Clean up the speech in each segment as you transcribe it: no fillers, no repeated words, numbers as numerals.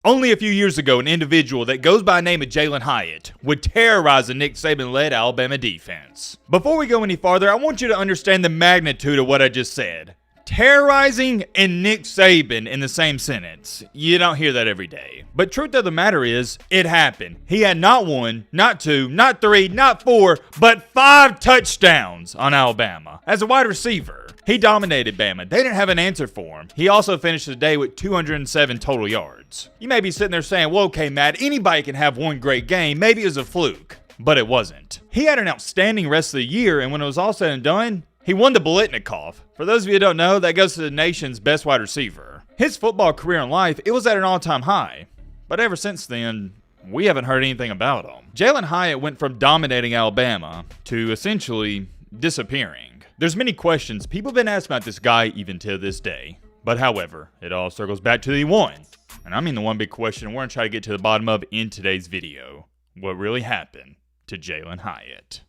Only a few years ago, an individual that goes by the name of Jaylen Hyatt would terrorize the Nick Saban-led Alabama defense. Before we go any farther, I want you to understand the magnitude of what I just said. Terrorizing and Nick Saban in the same sentence. You don't hear that every day. But truth of the matter is, it happened. He had not one, not two, not three, not four, but 5 touchdowns on Alabama as a wide receiver. He dominated Bama. They didn't have an answer for him. He also finished the day with 207 total yards. You may be sitting there saying, well, okay, Matt, anybody can have one great game. Maybe it was a fluke. But it wasn't. He had an outstanding rest of the year, and when it was all said and done, he won the Biletnikoff. For those of you who don't know, that goes to the nation's best wide receiver. His football career in life, it was at an all-time high. But ever since then, we haven't heard anything about him. Jaylen Hyatt went from dominating Alabama to essentially disappearing. There's many questions people have been asked about this guy even to this day. But however, it all circles back to the one. And I mean the one big question we're going to try to get to the bottom of in today's video. What really happened to Jaylen Hyatt?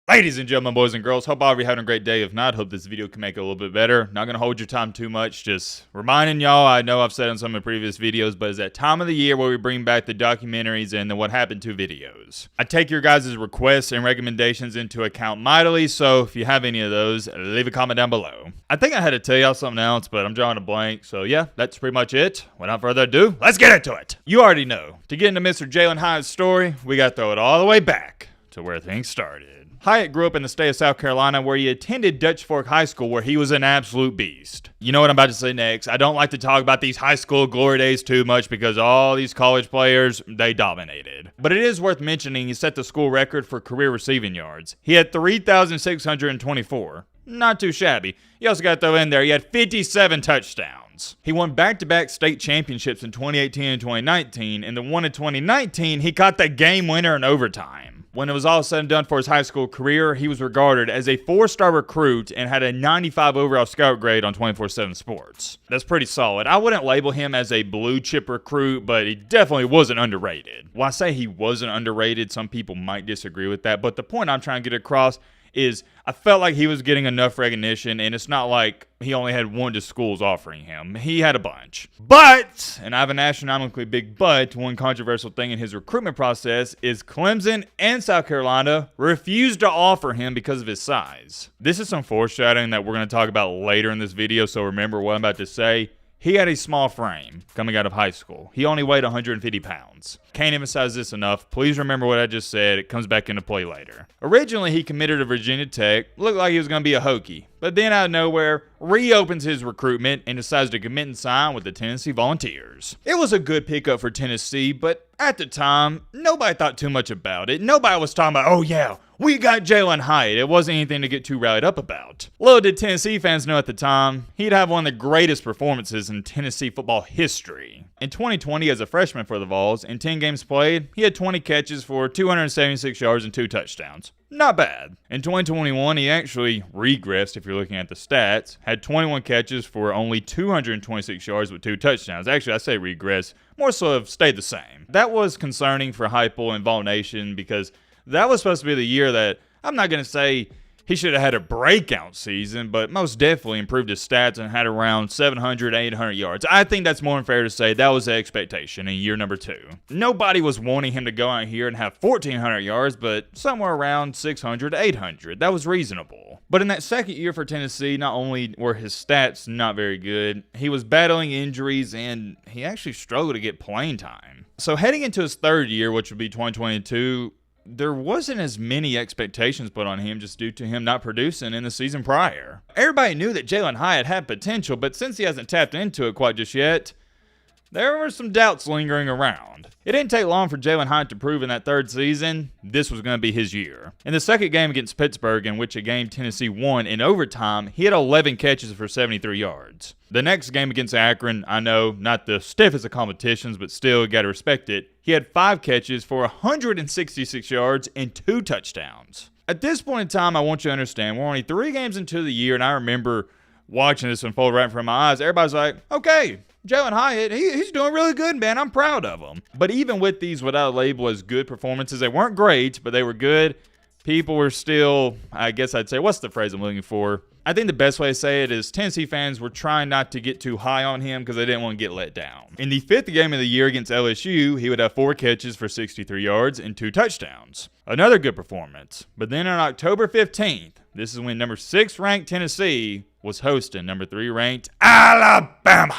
Ladies and gentlemen, boys and girls, hope all of you having a great day. If not, hope this video can make it a little bit better. Not going to hold your time too much. Just reminding y'all, I know I've said in some of the previous videos, but it's that time of the year where we bring back the documentaries and the what happened to videos. I take your guys' requests and recommendations into account mightily, so if you have any of those, leave a comment down below. I think I had to tell y'all something else, but I'm drawing a blank, so yeah, that's pretty much it. Without further ado, let's get into it. You already know, to get into Mr. Jaylen Hyatt's story, we got to throw it all the way back to where things started. Hyatt grew up in the state of South Carolina where he attended Dutch Fork High School where he was an absolute beast. You know what I'm about to say next. I don't like to talk about these high school glory days too much because all these college players, they dominated. But it is worth mentioning he set the school record for career receiving yards. He had 3,624. Not too shabby. You also got to throw in there, he had 57 touchdowns. He won back-to-back state championships in 2018 and 2019, and the one in 2019, he caught the game winner in overtime. When it was all said and done for his high school career, he was regarded as a 4-star recruit and had a 95 overall scout grade on 24/7 Sports. That's pretty solid. I wouldn't label him as a blue chip recruit, but he definitely wasn't underrated. Well, I say he wasn't underrated. Some people might disagree with that, but the point I'm trying to get across is I felt like he was getting enough recognition, and it's not like he only had one to schools offering him. He had a bunch. But, and I have an astronomically big but, one controversial thing in his recruitment process is Clemson and South Carolina refused to offer him because of his size. This is some foreshadowing that we're going to talk about later in this video, so remember what I'm about to say. He had a small frame coming out of high school. He only weighed 150 pounds. Can't emphasize this enough. Please remember what I just said. It comes back into play later. Originally, he committed to Virginia Tech. Looked like he was going to be a Hokie. But then out of nowhere, reopens his recruitment and decides to commit and sign with the Tennessee Volunteers. It was a good pickup for Tennessee, but at the time, nobody thought too much about it. Nobody was talking about, oh yeah, we got Jaylen Hyatt. It wasn't anything to get too rallied up about. Little did Tennessee fans know at the time, he'd have one of the greatest performances in Tennessee football history. In 2020, as a freshman for the Vols, in 10 games played, he had 20 catches for 276 yards and 2 touchdowns. Not bad. In 2021, he actually regressed if you're looking at the stats, had 21 catches for only 226 yards with 2 touchdowns. Actually, I say regress, more so have stayed the same. That was concerning for Heupel and Vol Nation because that was supposed to be the year that, I'm not going to say he should have had a breakout season, but most definitely improved his stats and had around 700, 800 yards. I think that's more than fair to say that was the expectation in year number 2. Nobody was wanting him to go out here and have 1,400 yards, but somewhere around 600, 800. That was reasonable. But in that second year for Tennessee, not only were his stats not very good, he was battling injuries and he actually struggled to get playing time. So heading into his third year, which would be 2022, there wasn't as many expectations put on him just due to him not producing in the season prior. Everybody knew that Jaylen Hyatt had potential, but since he hasn't tapped into it quite just yet, there were some doubts lingering around. It didn't take long for Jaylen Hyatt to prove in that third season this was going to be his year. In the second game against Pittsburgh, in which a game Tennessee won in overtime, he had 11 catches for 73 yards. The next game against Akron, I know, not the stiffest of competitions, but still, you got to respect it. He had 5 catches for 166 yards and 2 touchdowns. At this point in time, I want you to understand, we're only 3 games into the year, and I remember watching this unfold right in front of my eyes. Everybody's like, okay, Jaylen Hyatt, he's doing really good, man. I'm proud of him. But even with these, what I label as good performances, they weren't great, but they were good. People were still, I guess I'd say, what's the phrase I'm looking for? I think the best way to say it is Tennessee fans were trying not to get too high on him because they didn't want to get let down. In the 5th game of the year against LSU, he would have 4 catches for 63 yards and 2 touchdowns. Another good performance. But then on October 15th, this is when number 6 ranked Tennessee was hosting number 3 ranked Alabama.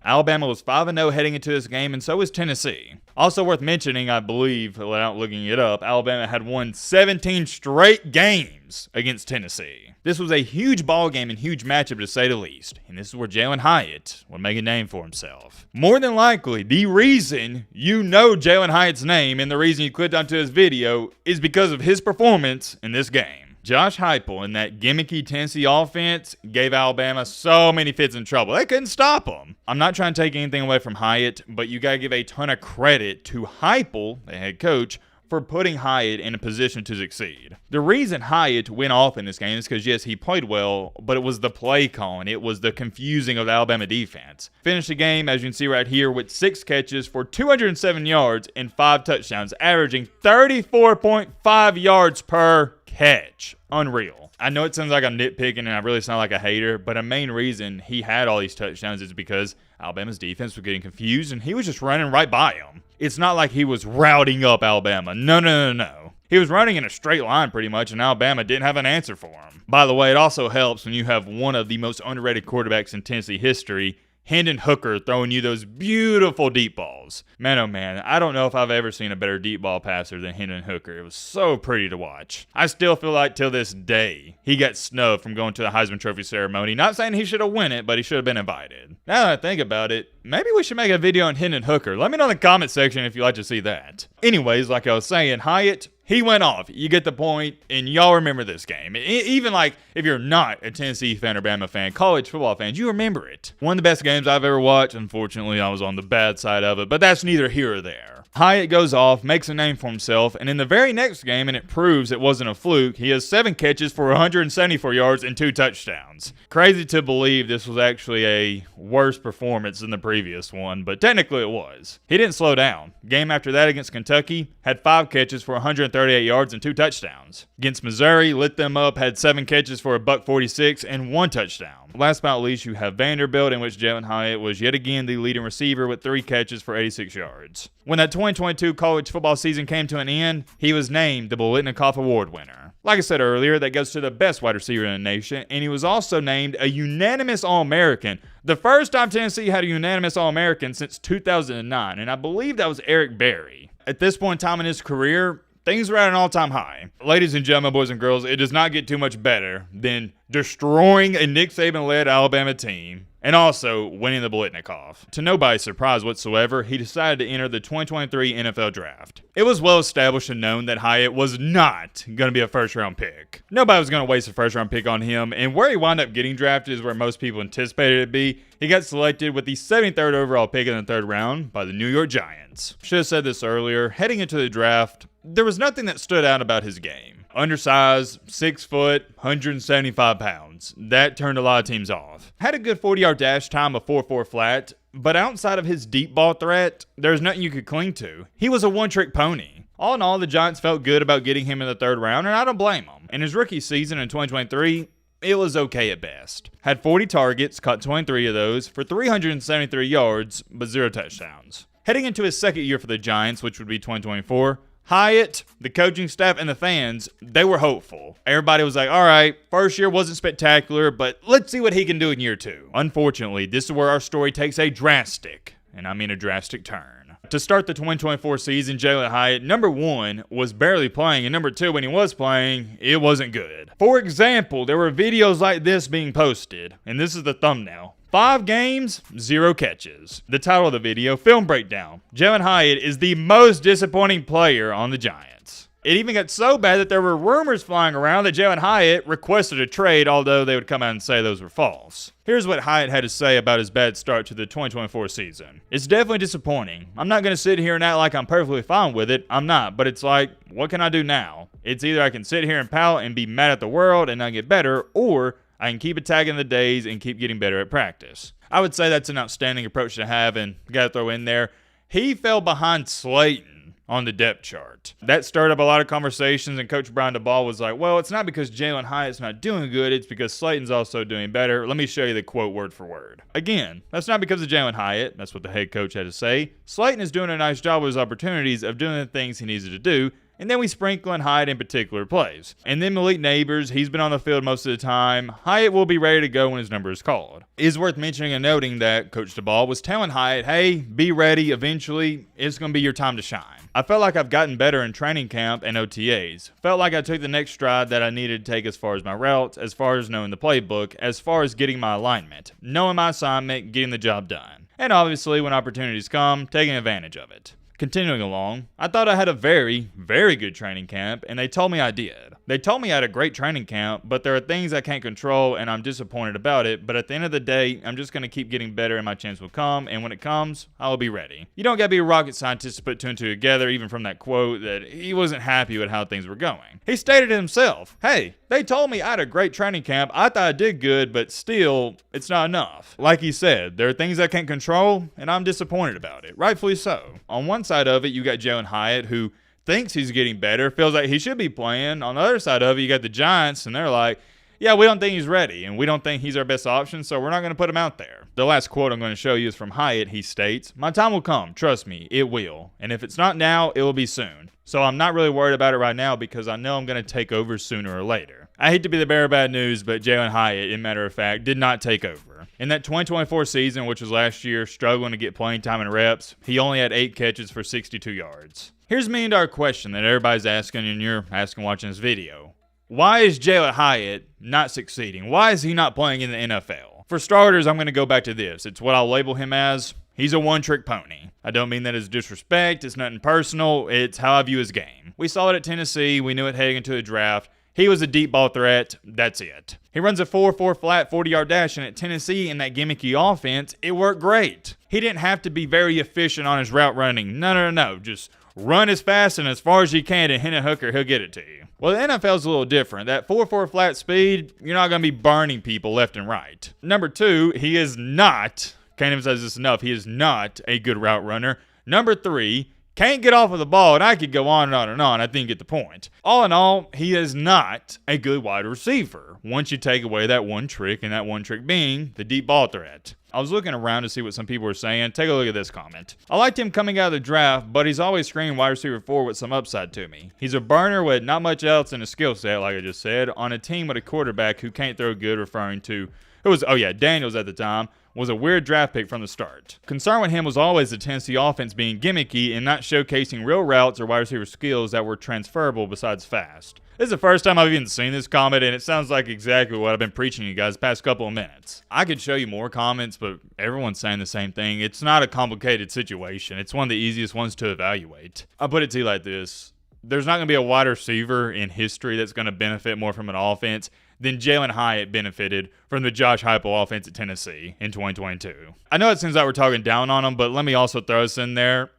Alabama was 5-0 heading into this game, and so was Tennessee. Also worth mentioning, I believe, without looking it up, Alabama had won 17 straight games against Tennessee. This was a huge ball game and huge matchup to say the least, and this is where Jaylen Hyatt would make a name for himself. More than likely, the reason you know Jaylen Hyatt's name and the reason you clicked onto his video is because of his performance in this game. Josh Heupel in that gimmicky Tennessee offense gave Alabama so many fits in trouble. They couldn't stop him. I'm not trying to take anything away from Hyatt, but you got to give a ton of credit to Heupel, the head coach, for putting Hyatt in a position to succeed. The reason Hyatt went off in this game is because, yes, he played well, but it was the play calling. It was the confusing of the Alabama defense. Finished the game, as you can see right here, with 6 catches for 207 yards and 5 touchdowns, averaging 34.5 yards per catch. Unreal. I know it sounds like I'm nitpicking and I really sound like a hater, but a main reason he had all these touchdowns is because Alabama's defense was getting confused and he was just running right by them. It's not like he was routing up Alabama. No. He was running in a straight line pretty much, and Alabama didn't have an answer for him. By the way, it also helps when you have one of the most underrated quarterbacks in Tennessee history, Hendon Hooker, throwing you those beautiful deep balls. Man, oh man, I don't know if I've ever seen a better deep ball passer than Hendon Hooker. It was so pretty to watch. I still feel like till this day, he got snubbed from going to the Heisman Trophy ceremony. Not saying he should have won it, but he should have been invited. Now that I think about it, maybe we should make a video on Hendon Hooker. Let me know in the comment section if you'd like to see that. Anyways, like I was saying, Hyatt, he went off. You get the point, and y'all remember this game. Even like if you're not a Tennessee fan or Bama fan, college football fans, you remember it. One of the best games I've ever watched. Unfortunately, I was on the bad side of it, but that's neither here or there. Hyatt goes off, makes a name for himself, and in the very next game, and it proves it wasn't a fluke, he has 7 catches for 174 yards and 2 touchdowns. Crazy to believe this was actually a worse performance than the previous one, but technically it was. He didn't slow down. Game after that against Kentucky, had 5 catches for 138 yards and 2 touchdowns. Against Missouri, lit them up, had 7 catches for $146 and 1 touchdown. Last but not least, you have Vanderbilt, in which Jaylen Hyatt was yet again the leading receiver with 3 catches for 86 yards. When that 2022 college football season came to an end, he was named the Biletnikoff Award winner. Like I said earlier, that goes to the best wide receiver in the nation, and he was also named a unanimous All-American. The first time Tennessee had a unanimous All-American since 2009, and I believe that was Eric Berry. At this point in time in his career, things were at an all-time high. Ladies and gentlemen, boys and girls, it does not get too much better than destroying a Nick Saban-led Alabama team and also winning the Biletnikoff. To nobody's surprise whatsoever, he decided to enter the 2023 NFL Draft. It was well established and known that Hyatt was not going to be a first-round pick. Nobody was going to waste a first-round pick on him, and where he wound up getting drafted is where most people anticipated it to be. He got selected with the 73rd overall pick in the 3rd round by the New York Giants. Should have said this earlier. Heading into the draft, there was nothing that stood out about his game. Undersized, 6 foot, 175 pounds. That turned a lot of teams off. Had a good 40-yard dash time of 4.4 flat, but outside of his deep ball threat, there's nothing you could cling to. He was a one-trick pony. All in all, the Giants felt good about getting him in the 3rd round, and I don't blame them. In his rookie season in 2023, it was okay at best. Had 40 targets, caught 23 of those for 373 yards, but 0 touchdowns. Heading into his 2nd year for the Giants, which would be 2024, Hyatt, the coaching staff, and the fans, they were hopeful. Everybody was like, all right, first year wasn't spectacular, but let's see what he can do in year 2. Unfortunately, this is where our story takes a drastic, and I mean a drastic turn. To start the 2024 season, Jaylen Hyatt, number 1, was barely playing, and number 2, when he was playing, it wasn't good. For example, there were videos like this being posted, and this is the thumbnail. 5 games, 0 catches. The title of the video, Film Breakdown. Jaylen Hyatt is the most disappointing player on the Giants. It even got so bad that there were rumors flying around that Jaylen Hyatt requested a trade, although they would come out and say those were false. Here's what Hyatt had to say about his bad start to the 2024 season. It's definitely disappointing. I'm not going to sit here and act like I'm perfectly fine with it. I'm not, but it's like, what can I do now? It's either I can sit here and pout and be mad at the world and not get better, or I can keep attacking the days and keep getting better at practice. I would say that's an outstanding approach to have, and got to throw in there, he fell behind Slayton on the depth chart. That stirred up a lot of conversations, and Coach Brian DeBall was like, well, it's not because Jaylen Hyatt's not doing good, it's because Slayton's also doing better. Let me show you the quote word for word. Again, that's not because of Jaylen Hyatt. That's what the head coach had to say. Slayton is doing a nice job with his opportunities of doing the things he needs to do, and then we sprinkle in Hyatt in particular plays. And then Malik Neighbors, he's been on the field most of the time. Hyatt will be ready to go when his number is called. It is worth mentioning and noting that Coach DeBall was telling Hyatt, hey, be ready. Eventually, it's going to be your time to shine. I felt like I've gotten better in training camp and OTAs. Felt like I took the next stride that I needed to take as far as my routes, as far as knowing the playbook, as far as getting my alignment, knowing my assignment, getting the job done. And obviously, when opportunities come, taking advantage of it. Continuing along, I thought I had a very, very good training camp, and they told me I did. They told me I had a great training camp, but there are things I can't control, and I'm disappointed about it, but at the end of the day, I'm just going to keep getting better, and my chance will come, and when it comes, I will be ready. You don't got to be a rocket scientist to put two and two together, even from that quote, that he wasn't happy with how things were going. He stated it himself, hey, they told me I had a great training camp, I thought I did good, but still, it's not enough. Like he said, there are things I can't control, and I'm disappointed about it, rightfully so. On one side of it, you got Jaylen Hyatt, who thinks he's getting better, feels like he should be playing. On the other side of it, you got the Giants, and they're like, yeah, we don't think he's ready, and we don't think he's our best option, so we're not going to put him out there. The last quote I'm going to show you is from Hyatt. He states, my time will come, trust me, it will. And if it's not now, it will be soon. So I'm not really worried about it right now because I know I'm going to take over sooner or later. I hate to be the bearer of bad news, but Jaylen Hyatt, in matter of fact, did not take over. In that 2024 season, which was last year, struggling to get playing time and reps, he only had 8 catches for 62 yards. Here's a million-dollar question that everybody's asking, and you're asking watching this video. Why is Jaylen Hyatt not succeeding? Why is he not playing in the NFL? For starters, I'm going to go back to this. It's what I'll label him as. He's a one-trick pony. I don't mean that as disrespect. It's nothing personal. It's how I view his game. We saw it at Tennessee. We knew it heading into the draft. He was a deep ball threat. That's it. He runs a 4-4 flat 40-yard dash, and at Tennessee in that gimmicky offense, it worked great. He didn't have to be very efficient on his route running. No. Just run as fast and as far as you can and hit a hooker, he'll get it to you. Well, the NFL's a little different. That 4-4 flat speed, you're not going to be burning people left and right. Number 2, he is not, can't emphasize this enough, he is not a good route runner. Number 3, can't get off of the ball, and I could go on and on and on. I think you get the point. All in all, he is not a good wide receiver once you take away that one trick, and that one trick being the deep ball threat. I was looking around to see what some people were saying. Take a look at this comment. I liked him coming out of the draft, but he's always screaming wide receiver 4 with some upside to me. He's a burner with not much else in his skill set, like I just said, on a team with a quarterback who can't throw good, referring to, Daniels at the time, was a weird draft pick from the start. Concern with him was always the Tennessee offense being gimmicky and not showcasing real routes or wide receiver skills that were transferable besides fast. This is the first time I've even seen this comment, and it sounds like exactly what I've been preaching to you guys the past couple of minutes. I could show you more comments, but everyone's saying the same thing. It's not a complicated situation. It's one of the easiest ones to evaluate. I'll put it to you like this. There's not going to be a wide receiver in history that's going to benefit more from an offense than Jaylen Hyatt benefited from the Josh Heupel offense at Tennessee in 2022. I know it seems like we're talking down on him, but let me also throw this in there.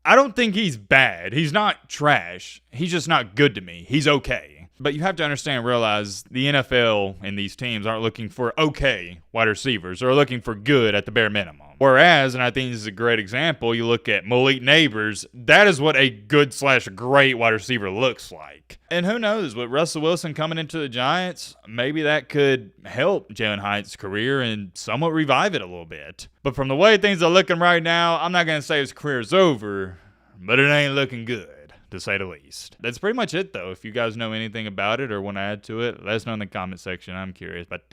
I don't think he's bad. He's not trash. He's just not good to me. He's okay. But you have to understand and realize the NFL and these teams aren't looking for okay wide receivers. They're looking for good at the bare minimum. Whereas, and I think this is a great example, you look at Malik Neighbors, that is what a good/great wide receiver looks like. And who knows, with Russell Wilson coming into the Giants, maybe that could help Jaylen Hyatt's career and somewhat revive it a little bit. But from the way things are looking right now, I'm not going to say his career is over, but it ain't looking good, to say the least. That's pretty much it, though. If you guys know anything about it or want to add to it, let us know in the comment section. I'm curious. But